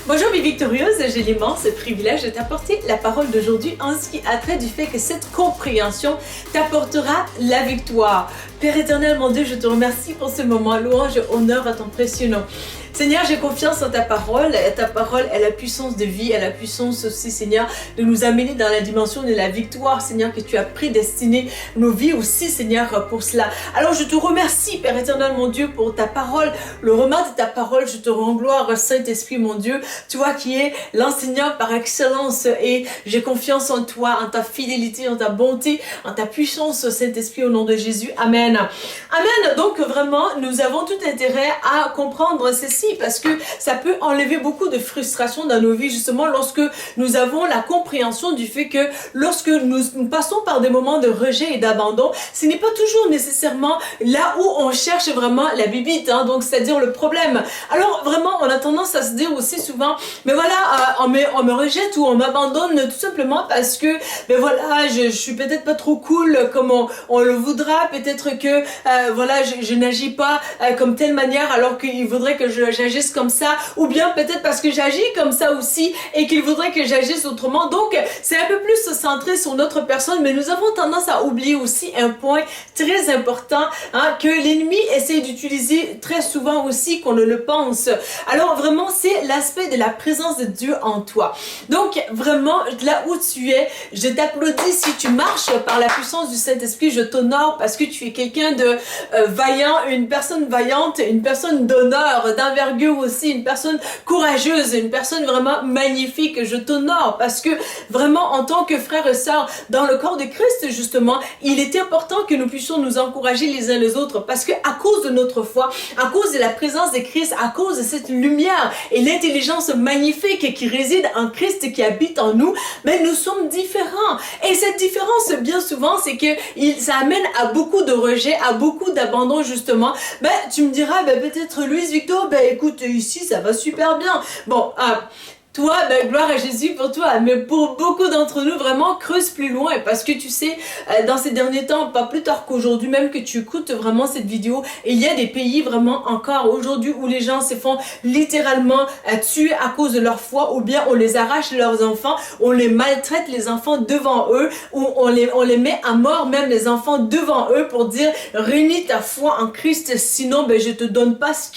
Bonjour mes victorieuses, j'ai l'immense privilège de t'apporter la parole d'aujourd'hui en ce qui a trait du fait que cette compréhension t'apportera la victoire. Père éternel, mon Dieu, je te remercie pour ce moment. Louange et honneur à ton précieux nom. Seigneur, j'ai confiance en ta parole. Ta parole est la puissance de vie, elle a la puissance aussi, Seigneur, de nous amener dans la dimension de la victoire, Seigneur, que tu as prédestiné nos vies aussi, Seigneur, pour cela. Alors, je te remercie, Père éternel, mon Dieu, pour ta parole, le remas de ta parole. Je te rends gloire, Saint-Esprit, mon Dieu, tu vois, qui est l'enseignant par excellence, et j'ai confiance en toi, en ta fidélité, en ta bonté, en ta puissance, Saint-Esprit, au nom de Jésus. Amen. Amen. Donc, vraiment, nous avons tout intérêt à comprendre ceci, parce que ça peut enlever beaucoup de frustration dans nos vies, justement, lorsque nous avons la compréhension du fait que lorsque nous passons par des moments de rejet et d'abandon, ce n'est pas toujours nécessairement là où on cherche vraiment la bibite, hein, donc c'est-à-dire le problème. Alors vraiment, on a tendance à se dire aussi souvent, mais voilà, on me rejette ou on m'abandonne tout simplement parce que, ben voilà, je suis peut-être pas trop cool comme on le voudra, peut-être que, voilà, je n'agis pas comme telle manière alors qu'il voudrait que j'agisse comme ça, ou bien peut-être parce que j'agis comme ça aussi et qu'il voudrait que j'agisse autrement. Donc, c'est un peu plus centré sur notre personne, mais nous avons tendance à oublier aussi un point très important, hein, que l'ennemi essaie d'utiliser très souvent aussi qu'on ne le pense. Alors, vraiment, c'est l'aspect de la présence de Dieu en toi. Donc, vraiment, là où tu es, je t'applaudis. Si tu marches par la puissance du Saint-Esprit, je t'honore parce que tu es quelqu'un de vaillant, une personne vaillante, une personne d'honneur, d'envergure aussi, une personne courageuse, une personne vraiment magnifique. Je t'honore parce que vraiment, en tant que frère et sœur dans le corps de Christ, justement, il est important que nous puissions nous encourager les uns les autres, parce que à cause de notre foi, à cause de la présence de Christ, à cause de cette lumière et l'intelligence magnifique qui réside en Christ, qui habite en nous, mais nous sommes différents. Et cette différence, bien souvent, c'est que ça amène à beaucoup de rejet, à beaucoup d'abandon, justement. Ben, tu me diras, ben, peut-être Louise Victor, ben, écoute, ici, ça va super bien. Bon, toi, ben, gloire à Jésus pour toi, mais pour beaucoup d'entre nous, vraiment, creuse plus loin, parce que tu sais, dans ces derniers temps, pas plus tard qu'aujourd'hui, même que tu écoutes vraiment cette vidéo, il y a des pays vraiment encore aujourd'hui où les gens se font littéralement tuer à cause de leur foi, ou bien on les arrache leurs enfants, on les maltraite les enfants devant eux, ou on les met à mort, même les enfants devant eux, pour dire, réunis ta foi en Christ, sinon, ben, je te donne pas ce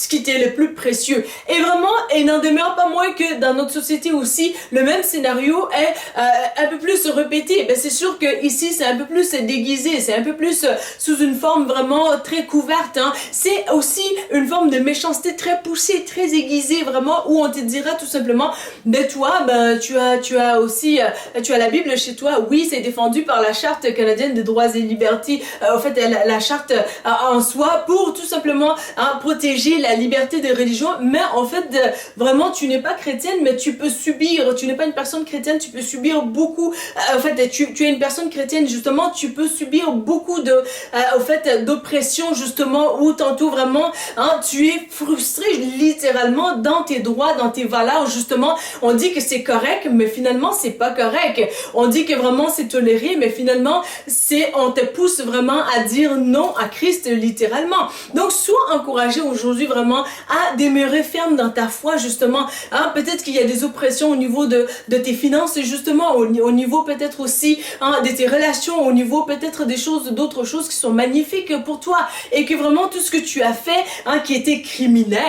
qui t'est le plus précieux. Et vraiment, il n'en demeure pas moins que dans notre société aussi, le même scénario est un peu plus répété. Ben, c'est sûr que ici c'est un peu plus déguisé, c'est un peu plus sous une forme vraiment très couverte, hein. C'est aussi une forme de méchanceté très poussée, très aiguisée, vraiment, où on te dira tout simplement, ben toi, ben tu as aussi, tu as la Bible chez toi. Oui, c'est défendu par la Charte canadienne des droits et libertés, en fait la charte en soi, pour tout simplement, hein, protéger la liberté des religions, mais en fait vraiment tu n'es pas chrétienne, mais tu peux subir, tu n'es pas une personne chrétienne, tu peux subir beaucoup, en fait, tu es une personne chrétienne, justement, tu peux subir beaucoup de, en fait, d'oppression, justement, où tantôt vraiment, hein, tu es frustré, littéralement, dans tes droits, dans tes valeurs, justement. On dit que c'est correct, mais finalement, c'est pas correct. On dit que vraiment, c'est toléré, mais finalement, on te pousse vraiment à dire non à Christ, littéralement. Donc, sois encouragé aujourd'hui, vraiment, à demeurer ferme dans ta foi, justement, hein, peut-être qu'il y a des oppressions au niveau de tes finances, justement, au niveau peut-être aussi, hein, de tes relations, au niveau peut-être des choses, d'autres choses qui sont magnifiques pour toi, et que vraiment tout ce que tu as fait, hein, qui était criminel,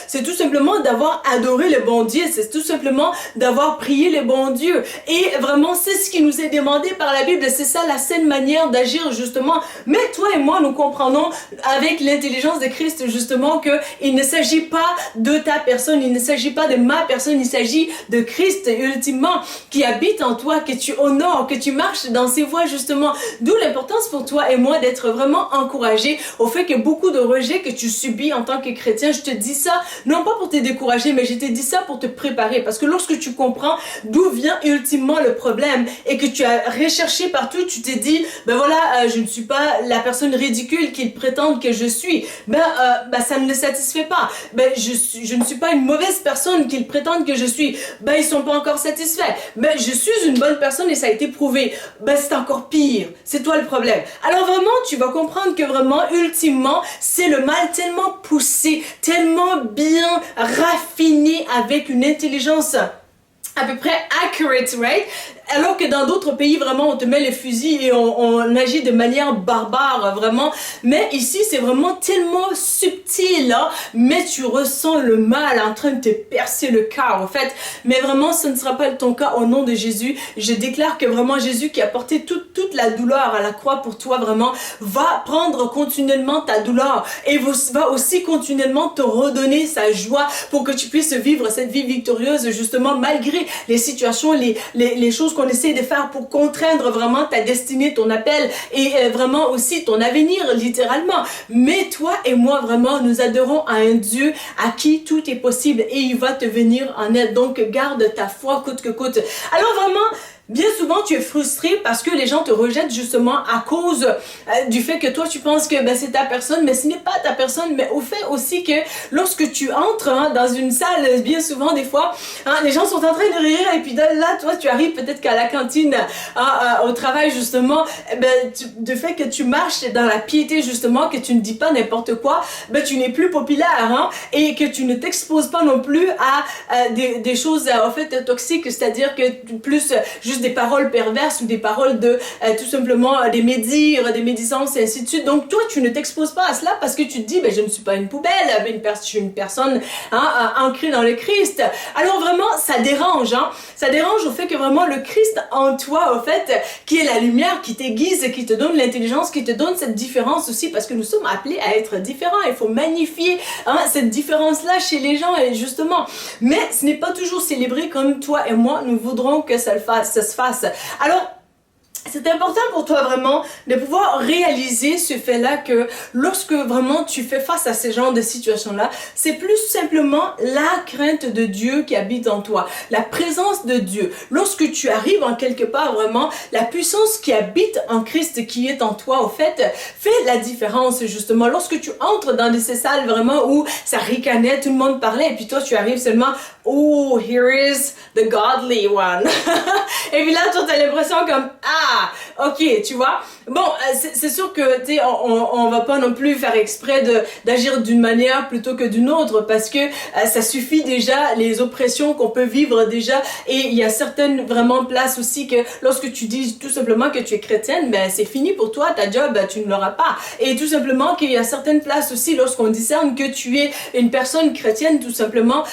c'est tout simplement d'avoir adoré le bon Dieu, c'est tout simplement d'avoir prié le bon Dieu, et vraiment c'est ce qui nous est demandé par la Bible, c'est ça la saine manière d'agir, justement. Mais toi et moi, nous comprenons avec l'intelligence de Christ, justement, que il ne s'agit pas de ta personne, il ne s'agit pas de ma personne, il s'agit de Christ, ultimement, qui habite en toi, que tu honores, que tu marches dans ses voies, justement. D'où l'importance pour toi et moi d'être vraiment encouragés au fait que beaucoup de rejets que tu subis en tant que chrétien, je te dis ça, non pas pour te décourager, mais je te dis ça pour te préparer, parce que lorsque tu comprends d'où vient ultimement le problème, et que tu as recherché partout, tu t'es dit, ben voilà, je ne suis pas la personne ridicule qu'ils prétendent que je suis, ça ne le satisfait pas, je ne suis pas une mauvaise personne qu'ils prétendent que que je suis, ben ils sont pas encore satisfaits. Ben je suis une bonne personne et ça a été prouvé. Ben c'est encore pire. C'est toi le problème. Alors vraiment, tu vas comprendre que vraiment, ultimement, c'est le mal tellement poussé, tellement bien raffiné avec une intelligence à peu près accurate, right? Alors que dans d'autres pays, vraiment, on te met les fusils et on agit de manière barbare, vraiment. Mais ici, c'est vraiment tellement subtil, là. Mais tu ressens le mal en train de te percer le cœur, en fait. Mais vraiment, ce ne sera pas ton cas au nom de Jésus. Je déclare que vraiment, Jésus qui a porté toute la douleur à la croix pour toi, vraiment, va prendre continuellement ta douleur et va aussi continuellement te redonner sa joie pour que tu puisses vivre cette vie victorieuse, justement, malgré les situations, les choses qu'on essaie de faire pour contraindre vraiment ta destinée, ton appel et vraiment aussi ton avenir, littéralement. Mais toi et moi, vraiment, nous adorons à un Dieu à qui tout est possible et il va te venir en aide. Donc, garde ta foi coûte que coûte. Alors, vraiment, bien souvent, tu es frustré parce que les gens te rejettent justement à cause du fait que toi, tu penses que ben, c'est ta personne, mais ce n'est pas ta personne, mais au fait aussi que lorsque tu entres dans une salle, bien souvent, des fois, les gens sont en train de rire et puis là, toi, tu arrives peut-être qu'à la cantine, au travail, justement, de fait que tu marches dans la piété, justement, que tu ne dis pas n'importe quoi, ben, tu n'es plus populaire et que tu ne t'exposes pas non plus à des choses, en fait, toxiques, c'est-à-dire que plus juste des paroles perverses ou des paroles de tout simplement des médire, des médisances et ainsi de suite. Donc toi, tu ne t'exposes pas à cela parce que tu te dis, ben, je ne suis pas une poubelle, mais je suis une personne ancrée dans le Christ. Alors vraiment, ça dérange. Ça dérange au fait que vraiment le Christ en toi, au fait, qui est la lumière, qui t'aiguise, qui te donne l'intelligence, qui te donne cette différence aussi, parce que nous sommes appelés à être différents. Il faut magnifier cette différence-là chez les gens, et justement. Mais ce n'est pas toujours célébré comme toi et moi, nous voudrons que ça se fasse. Alors, c'est important pour toi vraiment de pouvoir réaliser ce fait-là que lorsque vraiment tu fais face à ce genre de situation-là, c'est plus simplement la crainte de Dieu qui habite en toi, la présence de Dieu. Lorsque tu arrives en quelque part vraiment, la puissance qui habite en Christ qui est en toi, au fait, fait la différence justement. Lorsque tu entres dans ces salles vraiment où ça ricanait, tout le monde parlait et puis toi tu arrives seulement, oh, here is the godly one. Et puis là, toi t'as l'impression comme, ok, tu vois. Bon, c'est sûr que, tu sais, on va pas non plus faire exprès d'agir d'une manière plutôt que d'une autre parce que ça suffit déjà les oppressions qu'on peut vivre déjà et il y a certaines vraiment places aussi que lorsque tu dis tout simplement que tu es chrétienne, ben c'est fini pour toi, ta job, tu ne l'auras pas. Et tout simplement qu'il y a certaines places aussi lorsqu'on discerne que tu es une personne chrétienne tout simplement,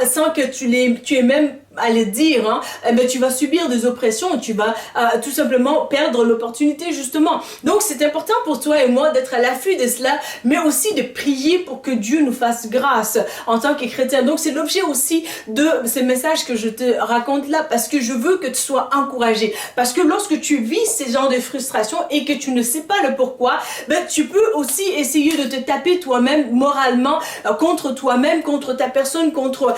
sans que tu aies même à le dire, tu vas subir des oppressions, tu vas tout simplement perdre l'opportunité justement. Donc c'est important pour toi et moi d'être à l'affût de cela, mais aussi de prier pour que Dieu nous fasse grâce en tant que chrétien. Donc c'est l'objet aussi de ces messages que je te raconte là, parce que je veux que tu sois encouragé. Parce que lorsque tu vis ces genres de frustrations et que tu ne sais pas le pourquoi, tu peux aussi essayer de te taper toi-même moralement contre toi-même, contre ta personne, contre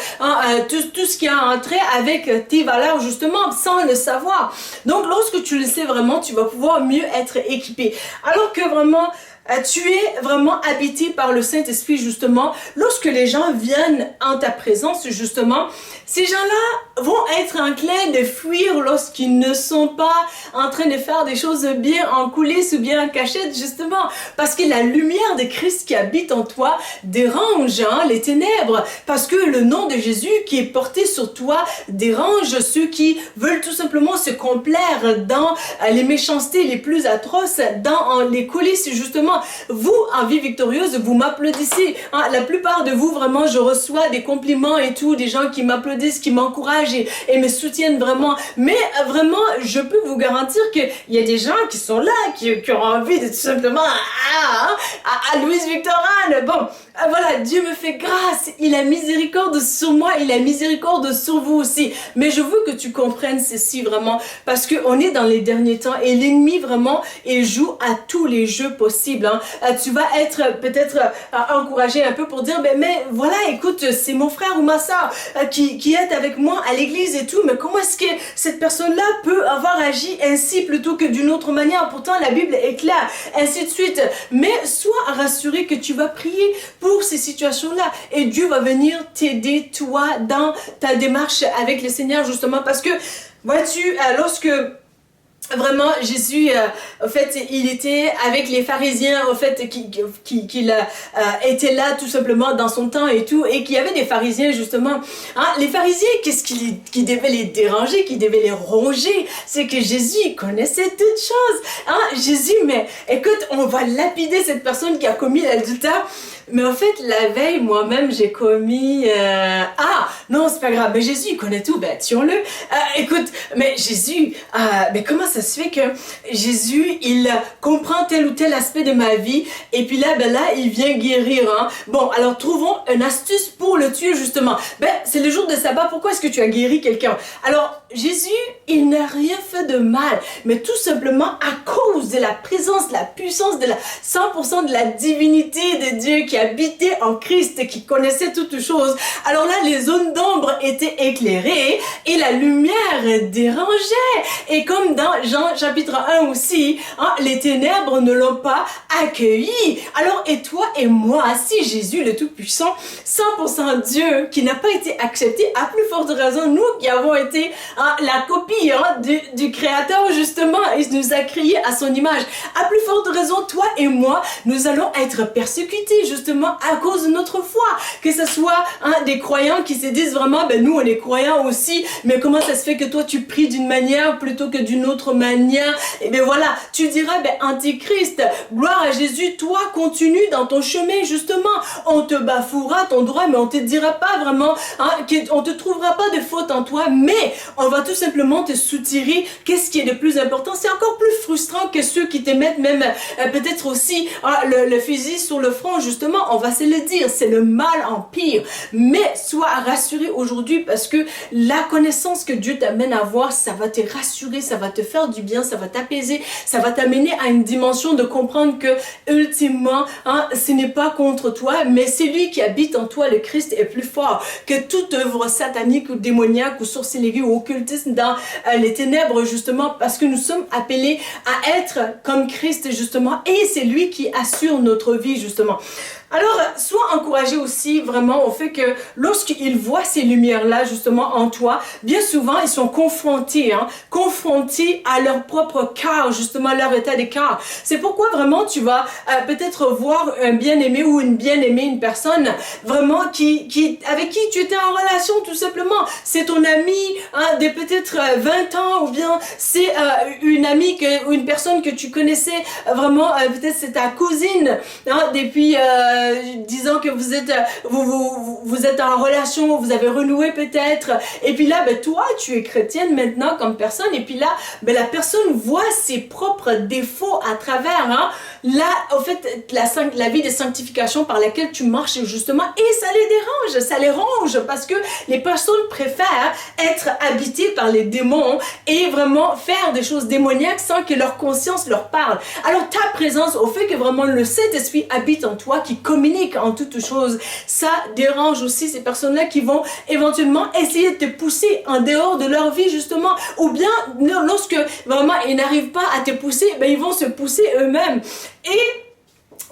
tout ce qui a un trait avec tes valeurs justement sans le savoir. Donc lorsque tu le sais vraiment, tu vas pouvoir mieux être équipé. Alors que vraiment tu es vraiment habité par le Saint-Esprit justement. Lorsque les gens viennent en ta présence justement, ces gens-là vont être enclins de fuir lorsqu'ils ne sont pas en train de faire des choses bien en coulisses ou bien en cachette justement. Parce que la lumière de Christ qui habite en toi dérange les ténèbres. Parce que le nom de Jésus qui est porté sur toi dérange ceux qui veulent tout simplement se complaire dans les méchancetés les plus atroces, dans les coulisses justement. Vous, en vie victorieuse, vous m'applaudissez. La plupart de vous, vraiment, je reçois des compliments et tout, des gens qui m'applaudissent, qui m'encouragent et me soutiennent vraiment. Mais vraiment, je peux vous garantir qu'il y a des gens qui sont là, qui ont envie de tout simplement à Louise Victorane. Bon, voilà, Dieu me fait grâce. Il a miséricorde sur moi, il a miséricorde sur vous aussi. Mais je veux que tu comprennes ceci vraiment, parce qu'on est dans les derniers temps et l'ennemi vraiment, il joue à tous les jeux possibles. hein, tu vas être peut-être encouragé un peu pour dire, mais voilà, écoute, c'est mon frère ou ma soeur qui est avec moi à l'église et tout, mais comment est-ce que cette personne-là peut avoir agi ainsi plutôt que d'une autre manière? Pourtant, la Bible est claire, ainsi de suite. Mais sois rassuré que tu vas prier pour ces situations-là et Dieu va venir t'aider, toi, dans ta démarche avec le Seigneur, justement, parce que, vois-tu, lorsque vraiment, Jésus, en fait, il était avec les pharisiens, en fait, qu'il était là tout simplement dans son temps et tout, et qu'il y avait des pharisiens, justement. Hein, les pharisiens, qu'est-ce qui devait les déranger, qui devait les ronger? C'est que Jésus, il connaissait toutes choses. Hein, Jésus, mais écoute, on va lapider cette personne qui a commis l'adultère. Mais en fait, la veille, moi-même, j'ai commis... Ah, non, c'est pas grave. Mais Jésus, il connaît tout. Ben, tuons-le. Écoute, mais Jésus... mais comment ça se fait que Jésus, il comprend tel ou tel aspect de ma vie et puis là, il vient guérir. Hein? Bon, alors, trouvons une astuce pour le tuer, justement. Ben, c'est le jour de sabbat. Pourquoi est-ce que tu as guéri quelqu'un? Alors, Jésus, il n'a rien fait de mal. Mais tout simplement à cause de la présence, de la puissance, de la 100% de la divinité de Dieu qui habitait en Christ, qui connaissait toutes choses. Alors là, les zones d'ombre étaient éclairées et la lumière dérangeait. Et comme dans Jean chapitre 1 aussi, hein, les ténèbres ne l'ont pas accueilli. Alors, et toi et moi, si Jésus le Tout-Puissant, 100% Dieu, qui n'a pas été accepté, à plus forte raison, nous qui avons été la copie du Créateur, justement, il nous a créés à son image. À plus forte raison, toi et moi, nous allons être persécutés, justement, à cause de notre foi. Que ce soit des croyants qui se disent vraiment, nous on est croyants aussi, mais comment ça se fait que toi tu pries d'une manière plutôt que d'une autre manière? Et bien voilà, tu diras, Antichrist, gloire à Jésus, toi continue dans ton chemin, justement. On te bafouera ton droit, mais on te dira pas vraiment, on te trouvera pas de faute en toi, mais on va tout simplement te soutirer. Qu'est-ce qui est le plus important? C'est encore plus frustrant que ceux qui te mettent même peut-être aussi le fusil sur le front, justement. On va se le dire, c'est le mal en pire. Mais sois rassuré aujourd'hui parce que la connaissance que Dieu t'amène à avoir, ça va te rassurer, ça va te faire du bien, ça va t'apaiser, ça va t'amener à une dimension de comprendre que ultimement, ce n'est pas contre toi, mais c'est lui qui habite en toi, le Christ est plus fort que toute œuvre satanique ou démoniaque ou sorcellerie ou occultisme dans les ténèbres, justement, parce que nous sommes appelés à être comme Christ, justement, et c'est lui qui assure notre vie, justement. Alors, sois encouragé aussi vraiment au fait que lorsqu'ils voient ces lumières-là justement en toi, bien souvent ils sont confrontés à leur propre cœur, justement à leur état de cœur. C'est pourquoi vraiment tu vas peut-être voir un bien-aimé ou une bien-aimée, une personne vraiment avec qui tu étais en relation tout simplement. C'est ton ami de peut-être 20 ans ou bien c'est une amie ou une personne que tu connaissais vraiment, peut-être c'est ta cousine depuis... disant que vous êtes en relation, vous avez renoué peut-être, et puis là, toi, tu es chrétienne maintenant comme personne, et puis là, la personne voit ses propres défauts à travers, là, en fait, la vie de sanctification par laquelle tu marches, justement, et ça les dérange, ça les ronge, parce que les personnes préfèrent être habitées par les démons et vraiment faire des choses démoniaques sans que leur conscience leur parle. Alors, ta présence, au fait que vraiment le Saint-Esprit habite en toi, qui communiquent en toutes choses, ça dérange aussi ces personnes-là qui vont éventuellement essayer de te pousser en dehors de leur vie, justement, ou bien lorsque vraiment ils n'arrivent pas à te pousser, ils vont se pousser eux-mêmes. Et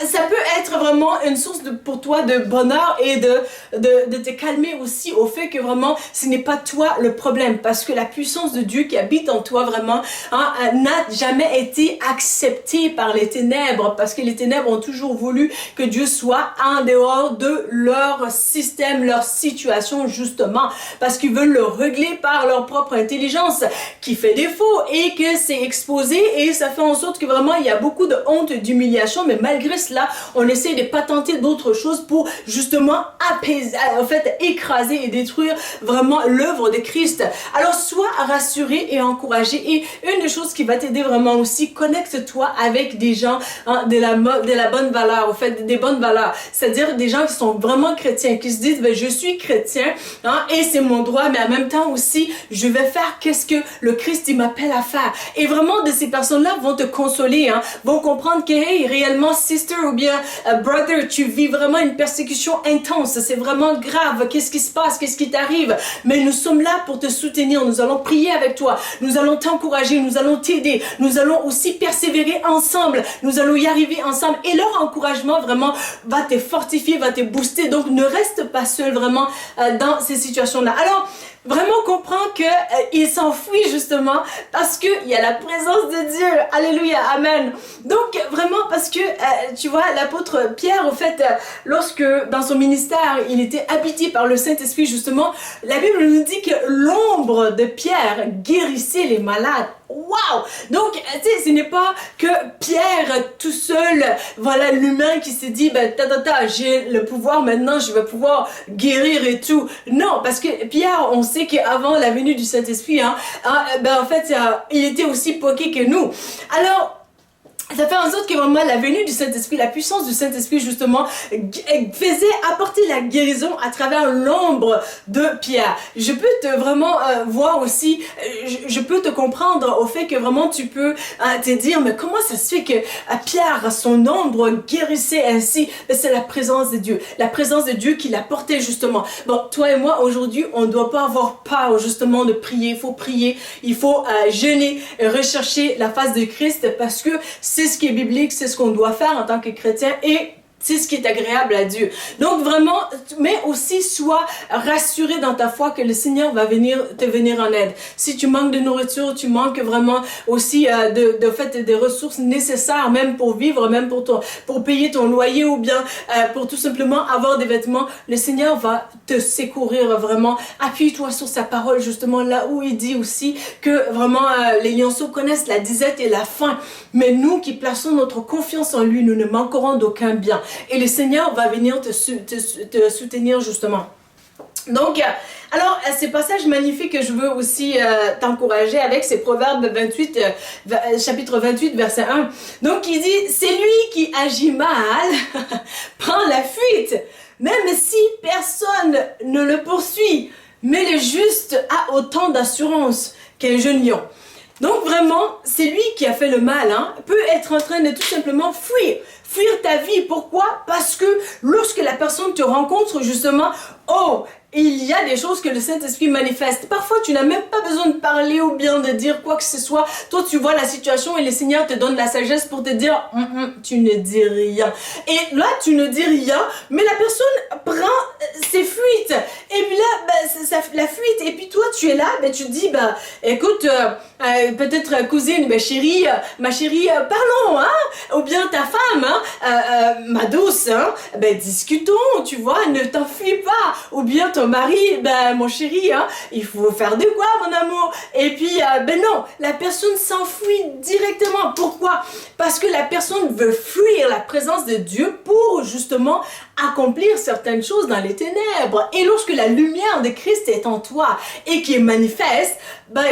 ça peut être vraiment une source pour toi de bonheur et de te calmer aussi au fait que vraiment ce n'est pas toi le problème, parce que la puissance de Dieu qui habite en toi vraiment n'a jamais été acceptée par les ténèbres, parce que les ténèbres ont toujours voulu que Dieu soit en dehors de leur système, leur situation, justement, parce qu'ils veulent le régler par leur propre intelligence qui fait défaut et que c'est exposé, et ça fait en sorte que vraiment il y a beaucoup de honte, d'humiliation, mais malgré cela, on essaie essaie de patenter d'autres choses pour justement apaiser, en fait, écraser et détruire vraiment l'œuvre de Christ. Alors, sois rassuré et encouragé. Et une des choses qui va t'aider vraiment aussi, connecte-toi avec des gens de la bonne valeur, en fait, des bonnes valeurs. C'est-à-dire des gens qui sont vraiment chrétiens, qui se disent, ben, je suis chrétien et c'est mon droit, mais en même temps aussi, je vais faire qu'est-ce que le Christ il m'appelle à faire. Et vraiment, de ces personnes-là vont te consoler, vont comprendre que, hey, réellement, sister ou bien brother, tu vis vraiment une persécution intense. C'est vraiment grave. Qu'est-ce qui se passe? Qu'est-ce qui t'arrive? Mais nous sommes là pour te soutenir. Nous allons prier avec toi. Nous allons t'encourager. Nous allons t'aider. Nous allons aussi persévérer ensemble. Nous allons y arriver ensemble. Et leur encouragement vraiment va te fortifier, va te booster. Donc, ne reste pas seul vraiment dans ces situations-là. Alors, vraiment comprends que il s'enfuit justement parce que il y a la présence de Dieu. Alléluia, amen. Donc vraiment parce que tu vois l'apôtre Pierre au fait lorsque dans son ministère il était habité par le Saint-Esprit justement, la Bible nous dit que l'ombre de Pierre guérissait les malades. Waouh! Donc, tu sais, ce n'est pas que Pierre tout seul, voilà, l'humain qui s'est dit, ben, j'ai le pouvoir maintenant, je vais pouvoir guérir et tout. Non, parce que Pierre, on sait qu'avant la venue du Saint-Esprit, ben, en fait, il était aussi poqué que nous. Alors, ça fait en sorte que vraiment la venue du Saint-Esprit, la puissance du Saint-Esprit justement faisait apporter la guérison à travers l'ombre de Pierre. Je peux te vraiment voir aussi, je peux te comprendre au fait que vraiment tu peux te dire mais comment ça se fait que Pierre, son ombre guérissait ainsi? C'est la présence de Dieu. La présence de Dieu qui l'a porté justement. Bon, toi et moi aujourd'hui, on ne doit pas avoir peur justement de prier. Il faut prier, il faut jeûner, rechercher la face de Christ parce que c'est ce qui est biblique, c'est ce qu'on doit faire en tant que chrétien et c'est ce qui est agréable à Dieu. Donc vraiment, mais aussi sois rassuré dans ta foi que le Seigneur va te venir en aide. Si tu manques de nourriture, tu manques vraiment aussi de fait des ressources nécessaires même pour vivre, même pour payer ton loyer ou bien pour tout simplement avoir des vêtements, le Seigneur va te secourir vraiment. Appuie-toi sur sa parole justement là où il dit aussi que vraiment les lionceaux connaissent la disette et la faim. Mais nous qui plaçons notre confiance en lui, nous ne manquerons d'aucun bien. Et le Seigneur va venir te soutenir justement. Donc, alors, ces passages magnifiques que je veux aussi t'encourager avec, c'est Proverbe 28, chapitre 28, verset 1. Donc, il dit, c'est lui qui agit mal, prend la fuite, même si personne ne le poursuit. Mais le juste a autant d'assurance qu'un jeune lion. Donc vraiment, c'est lui qui a fait le mal, peut être en train de tout simplement fuir ta vie. Pourquoi? Parce que lorsque la personne te rencontre justement, il y a des choses que le Saint-Esprit manifeste. Parfois, tu n'as même pas besoin de parler ou bien de dire quoi que ce soit. Toi, tu vois la situation et le Seigneur te donne la sagesse pour te dire, tu ne dis rien. Et là, tu ne dis rien, mais la personne prend ses fuites. Et puis là, la fuite. Et puis toi, tu es là, tu te dis, écoute, peut-être cousine, ma chérie, parlons, ou bien ta femme, ma douce, discutons, tu vois, ne t'enfuis pas. Ou bien ton mari, mon chéri, il faut faire de quoi, mon amour? Et puis, non, la personne s'enfuit directement. Pourquoi? Parce que la personne veut fuir la présence de Dieu pour justement accomplir certaines choses dans les ténèbres. Et lorsque la lumière de Christ est en toi et qui est manifeste,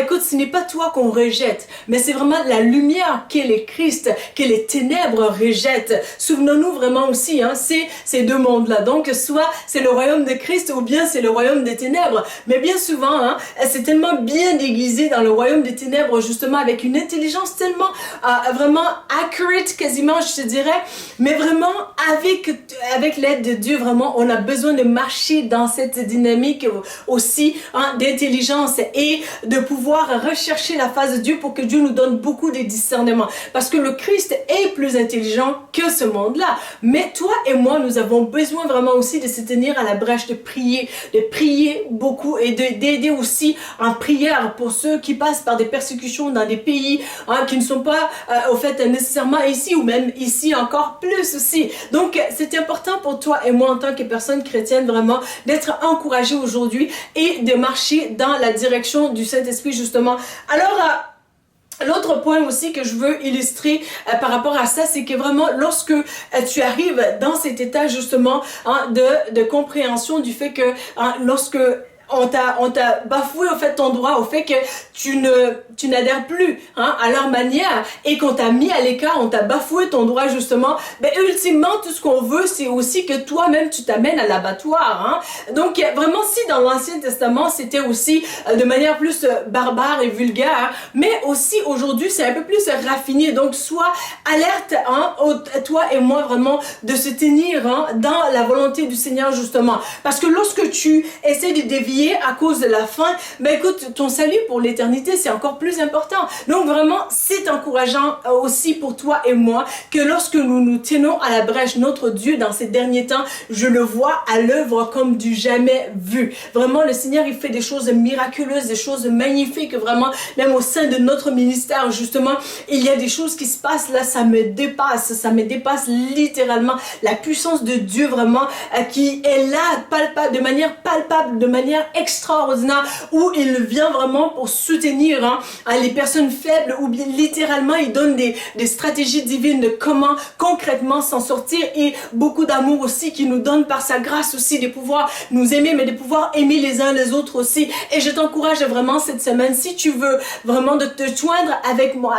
écoute, ce n'est pas toi qu'on rejette, mais c'est vraiment la lumière qu'est le Christ, que les ténèbres rejettent. Souvenons-nous vraiment aussi, c'est ces deux mondes-là. Donc, soit c'est le royaume de Christ ou bien c'est le royaume des ténèbres. Mais bien souvent, c'est tellement bien déguisé dans le royaume des ténèbres, justement avec une intelligence tellement vraiment accurate, quasiment, je te dirais. Mais vraiment, avec l'aide de Dieu, vraiment, on a besoin de marcher dans cette dynamique aussi d'intelligence et de pouvoir rechercher la face de Dieu pour que Dieu nous donne beaucoup de discernement. Parce que le Christ est plus intelligent que ce monde-là. Mais toi et moi, nous avons besoin vraiment aussi de se tenir à la brèche, de prier beaucoup et d'aider aussi en prière pour ceux qui passent par des persécutions dans des pays qui ne sont pas au fait nécessairement ici ou même ici encore plus aussi. Donc, c'est important pour toi et moi en tant que personne chrétienne vraiment d'être encouragés aujourd'hui et de marcher dans la direction du Saint-Esprit justement. Alors, L'autre point aussi que je veux illustrer par rapport à ça, c'est que vraiment lorsque tu arrives dans cet état justement de compréhension du fait que lorsque on t'a bafoué au fait ton droit, au fait que tu n'adhères plus à leur manière et qu'on t'a mis à l'écart, on t'a bafoué ton droit justement. Ben ultimement tout ce qu'on veut, c'est aussi que toi-même tu t'amènes à l'abattoir. Donc vraiment si dans l'Ancien Testament c'était aussi de manière plus barbare et vulgaire, mais aussi aujourd'hui c'est un peu plus raffiné. Donc sois alerte toi et moi vraiment de se tenir dans la volonté du Seigneur justement. Parce que lorsque tu essaies de dévier à cause de la faim, ben écoute, ton salut pour l'éternité, c'est encore plus important. Donc vraiment, c'est encourageant aussi pour toi et moi que lorsque nous nous tenons à la brèche, notre Dieu, dans ces derniers temps, je le vois à l'œuvre comme du jamais vu. Vraiment, le Seigneur, il fait des choses miraculeuses, des choses magnifiques, vraiment, même au sein de notre ministère, justement, il y a des choses qui se passent là, ça me dépasse littéralement la puissance de Dieu, vraiment, qui est là, de manière palpable, de manière extraordinaire, où il vient vraiment pour soutenir les personnes faibles, ou bien littéralement il donne des stratégies divines de comment concrètement s'en sortir, et beaucoup d'amour aussi qui nous donne par sa grâce aussi de pouvoir nous aimer, mais de pouvoir aimer les uns les autres aussi. Et je t'encourage vraiment cette semaine, si tu veux vraiment de te joindre avec moi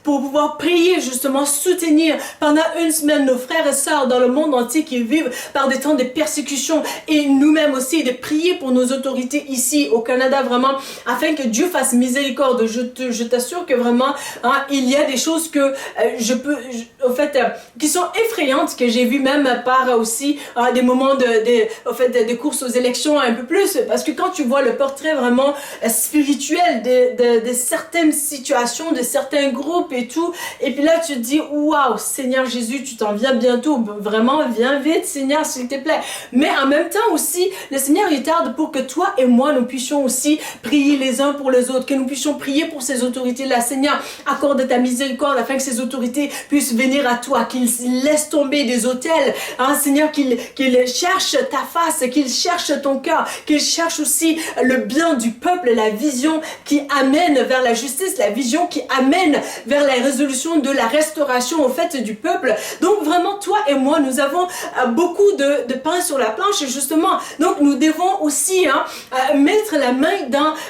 pour pouvoir prier, justement soutenir pendant une semaine nos frères et sœurs dans le monde entier qui vivent par des temps de persécution, et nous-mêmes aussi de prier pour nos autorités ici au Canada, vraiment, afin que Dieu fasse miséricorde. Je t'assure que vraiment, il y a des choses que qui sont effrayantes, que j'ai vu même par aussi des moments de course aux élections un peu plus, parce que quand tu vois le portrait vraiment spirituel de certaines situations, de certains groupes et tout, et puis là tu te dis, waouh, Seigneur Jésus, tu t'en viens bientôt, vraiment, viens vite, Seigneur, s'il te plaît. Mais en même temps aussi, le Seigneur, il tarde pour que toi et moi, nous puissions aussi prier les uns pour les autres, que nous puissions prier pour ces autorités-là. Seigneur, accorde ta miséricorde afin que ces autorités puissent venir à toi, qu'ils laissent tomber des autels, Seigneur, qu'ils cherchent ta face, qu'ils cherchent ton cœur, qu'ils cherchent aussi le bien du peuple, la vision qui amène vers la justice, la vision qui amène vers la résolution de la restauration au fait du peuple. Donc vraiment, toi et moi, nous avons beaucoup de pain sur la planche, justement. Donc nous devons aussi mettre la main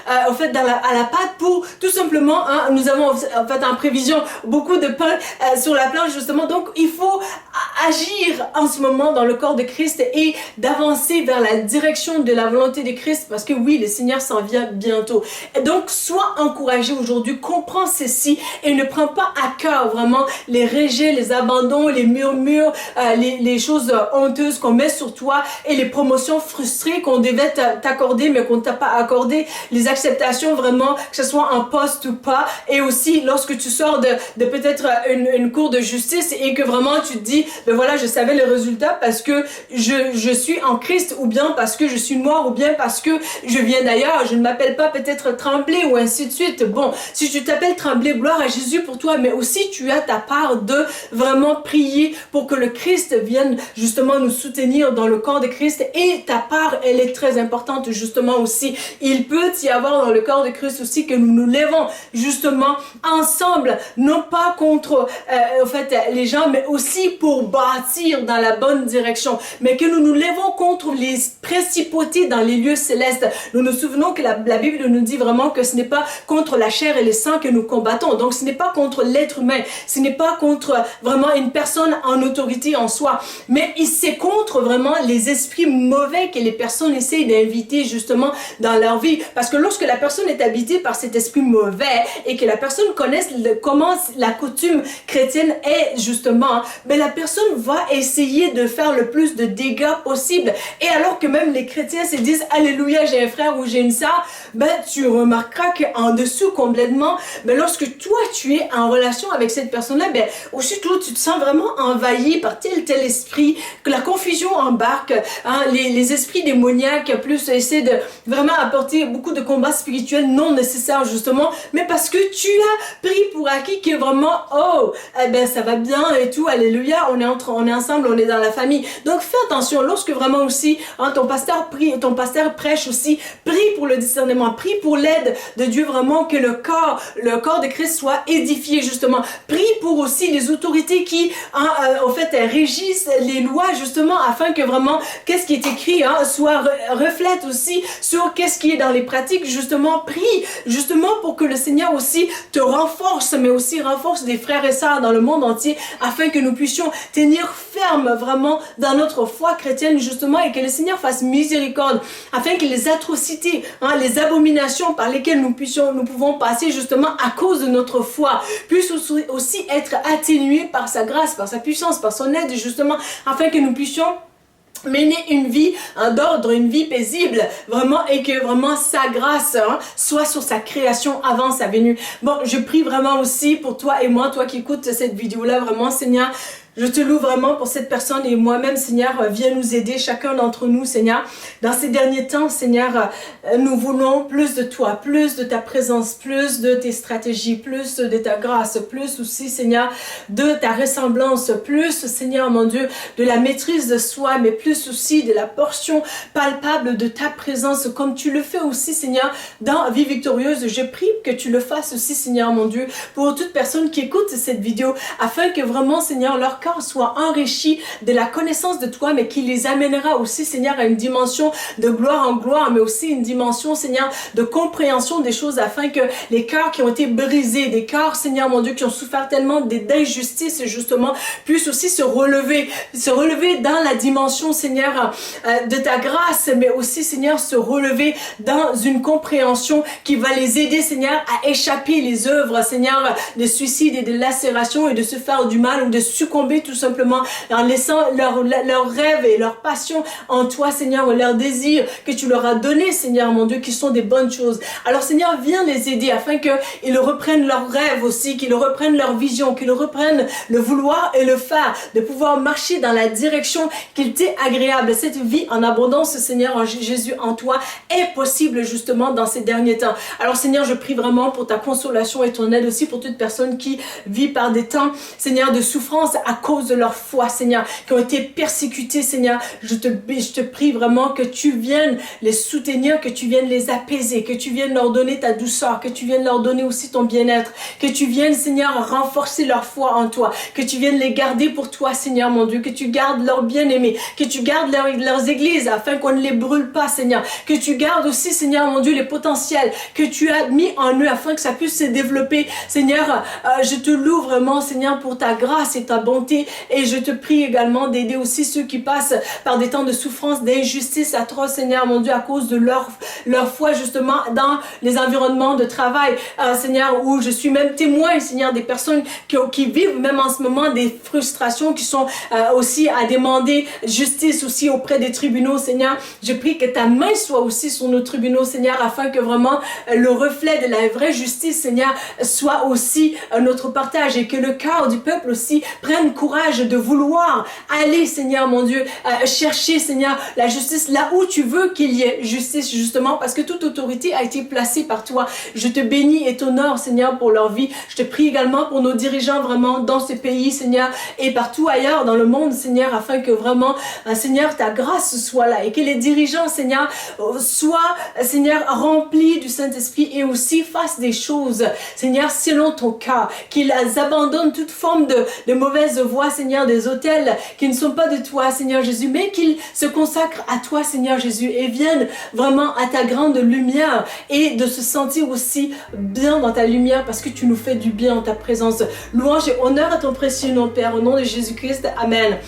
à la pâte pour tout simplement, nous avons en prévision beaucoup de pain sur la planche, justement. Donc il faut agir en ce moment dans le corps de Christ et d'avancer vers la direction de la volonté de Christ, parce que oui, le Seigneur s'en vient bientôt. Et donc sois encouragé aujourd'hui, comprends ceci et ne prends pas à cœur vraiment les rejets, les abandons, les murmures, les choses honteuses qu'on met sur toi et les promotions frustrées qu'on devait t'accorder mais qu'on ne t'a pas accordé, les acceptations vraiment, que ce soit en poste ou pas, et aussi lorsque tu sors de peut-être une cour de justice et que vraiment tu te dis, ben voilà, je savais le résultat parce que je suis en Christ, ou bien parce que je suis noir, ou bien parce que je viens d'ailleurs, je ne m'appelle pas peut-être Tremblay, ou ainsi de suite. Bon, si tu t'appelles Tremblay, gloire à Jésus pour toi, mais aussi tu as ta part de vraiment prier pour que le Christ vienne justement nous soutenir dans le corps de Christ, et ta part, elle est très importante justement aussi. Il peut y avoir dans le corps de Christ aussi que nous nous levons justement ensemble, non pas contre les gens, mais aussi pour bâtir dans la bonne direction, mais que nous nous levons contre les principautés dans les lieux célestes. Nous nous souvenons que la Bible nous dit vraiment que ce n'est pas contre la chair et le sang que nous combattons, donc ce n'est pas contre l'être humain, ce n'est pas contre vraiment une personne en autorité en soi, mais c'est contre vraiment les esprits mauvais que les personnes essayent d'inviter justement dans leur vie, parce que lorsque la personne est habitée par cet esprit mauvais et que la personne connaisse comment la coutume chrétienne est justement, ben la personne va essayer de faire le plus de dégâts possible. Et alors que même les chrétiens se disent alléluia, j'ai un frère ou j'ai une sœur, ben tu remarqueras qu'en dessous complètement, ben lorsque toi tu es en relation avec cette personne-là, ben aussitôt tu te sens vraiment envahi par tel esprit, que la confusion embarque, les esprits démoniaques plus essaient de vraiment apporter beaucoup de combats spirituels non nécessaires justement, mais parce que tu as pris pour acquis que vraiment, oh, eh ben ça va bien et tout, alléluia, on est en on est ensemble, on est dans la famille. Donc fais attention, lorsque vraiment aussi ton pasteur prie, ton pasteur prêche aussi, prie pour le discernement, prie pour l'aide de Dieu vraiment, que le corps de Christ soit édifié justement. Prie pour aussi les autorités qui en fait régissent les lois justement, afin que vraiment qu'est-ce qui est écrit soit reflète aussi sur qu'est-ce qui est dans les pratiques. Justement, prie justement pour que le Seigneur aussi te renforce, mais aussi renforce des frères et sœurs dans le monde entier, afin que nous puissions tenir ferme vraiment dans notre foi chrétienne justement, et que le Seigneur fasse miséricorde, afin que les atrocités, les abominations par lesquelles nous pouvons passer justement à cause de notre foi, puissent aussi être atténuées par sa grâce, par sa puissance, par son aide justement, afin que nous puissions mener une vie d'ordre, une vie paisible, vraiment, et que vraiment sa grâce soit sur sa création avant sa venue. Bon, je prie vraiment aussi pour toi et moi, toi qui écoutes cette vidéo-là, vraiment, Seigneur, je te loue vraiment pour cette personne et moi-même, Seigneur, viens nous aider, chacun d'entre nous, Seigneur. Dans ces derniers temps, Seigneur, nous voulons plus de toi, plus de ta présence, plus de tes stratégies, plus de ta grâce, plus aussi, Seigneur, de ta ressemblance, plus, Seigneur, mon Dieu, de la maîtrise de soi, mais plus aussi de la portion palpable de ta présence, comme tu le fais aussi, Seigneur, dans Vie Victorieuse. Je prie que tu le fasses aussi, Seigneur, mon Dieu, pour toute personne qui écoute cette vidéo, afin que vraiment, Seigneur, leur cœur soit enrichi de la connaissance de toi, mais qui les amènera aussi, Seigneur, à une dimension de gloire en gloire, mais aussi une dimension, Seigneur, de compréhension des choses, afin que les cœurs qui ont été brisés, des cœurs, Seigneur, mon Dieu, qui ont souffert tellement d'injustice, justement, puissent aussi se relever dans la dimension, Seigneur, de ta grâce, mais aussi, Seigneur, se relever dans une compréhension qui va les aider, Seigneur, à échapper les œuvres, Seigneur, de suicide et de lacération, et de se faire du mal ou de succomber tout simplement en laissant leurs rêves et leurs passions en toi, Seigneur, ou leurs désirs que tu leur as donnés, Seigneur, mon Dieu, qui sont des bonnes choses. Alors, Seigneur, viens les aider afin qu'ils reprennent leurs rêves aussi, qu'ils reprennent leur vision, qu'ils reprennent le vouloir et le faire, de pouvoir marcher dans la direction qu'il t'est agréable. Cette vie en abondance, Seigneur, en Jésus, en toi, est possible justement dans ces derniers temps. Alors, Seigneur, je prie vraiment pour ta consolation et ton aide aussi pour toute personne qui vit par des temps, Seigneur, de souffrance à cause de leur foi, Seigneur, qui ont été persécutés, Seigneur. Je te prie vraiment que tu viennes les soutenir, que tu viennes les apaiser, que tu viennes leur donner ta douceur, que tu viennes leur donner aussi ton bien-être, que tu viennes, Seigneur, renforcer leur foi en toi, que tu viennes les garder pour toi, Seigneur, mon Dieu, que tu gardes leurs bien-aimés, que tu gardes leurs églises afin qu'on ne les brûle pas, Seigneur, que tu gardes aussi, Seigneur, mon Dieu, les potentiels que tu as mis en eux afin que ça puisse se développer, Seigneur. Je te loue vraiment, Seigneur, pour ta grâce et ta bonté. Et je te prie également d'aider aussi ceux qui passent par des temps de souffrance, d'injustice atroce, Seigneur, mon Dieu, à cause de leur foi, justement, dans les environnements de travail, Seigneur, où je suis même témoin, Seigneur, des personnes qui vivent même en ce moment des frustrations, qui sont aussi à demander justice aussi auprès des tribunaux, Seigneur. Je prie que ta main soit aussi sur nos tribunaux, Seigneur, afin que vraiment le reflet de la vraie justice, Seigneur, soit aussi notre partage, et que le cœur du peuple aussi prenne courage de vouloir aller, Seigneur, mon Dieu, chercher, Seigneur, la justice là où tu veux qu'il y ait justice, justement, parce que toute autorité a été placée par toi. Je te bénis et t'honore, Seigneur, pour leur vie. Je te prie également pour nos dirigeants vraiment dans ce pays, Seigneur, et partout ailleurs dans le monde, Seigneur, afin que vraiment, Seigneur, ta grâce soit là, et que les dirigeants, Seigneur, soient, Seigneur, remplis du Saint-Esprit, et aussi fassent des choses, Seigneur, selon ton cœur, qu'ils abandonnent toute forme de mauvaise voie, Seigneur, des autels qui ne sont pas de toi, Seigneur Jésus, mais qu'ils se consacrent à toi, Seigneur Jésus, et viennent vraiment à ta grande lumière, et de se sentir aussi bien dans ta lumière, parce que tu nous fais du bien en ta présence. Louange et honneur à ton précieux nom, Père, au nom de Jésus-Christ. Amen.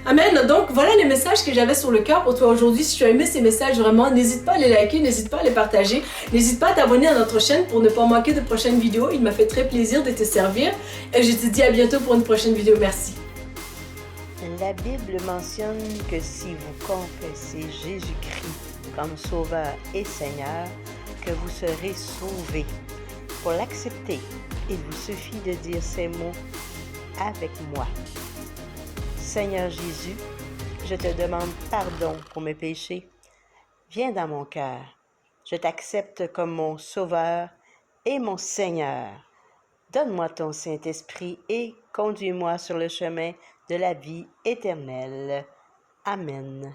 Amen. Donc, voilà les messages que j'avais sur le cœur pour toi aujourd'hui. Si tu as aimé ces messages, vraiment, n'hésite pas à les liker, n'hésite pas à les partager. N'hésite pas à t'abonner à notre chaîne pour ne pas manquer de prochaines vidéos. Il m'a fait très plaisir de te servir. Et je te dis à bientôt pour une prochaine vidéo. Merci. La Bible mentionne que si vous confessez Jésus-Christ comme Sauveur et Seigneur, que vous serez sauvés. Pour l'accepter, il vous suffit de dire ces mots avec moi. Seigneur Jésus, je te demande pardon pour mes péchés. Viens dans mon cœur. Je t'accepte comme mon Sauveur et mon Seigneur. Donne-moi ton Saint-Esprit et conduis-moi sur le chemin de la vie éternelle. Amen.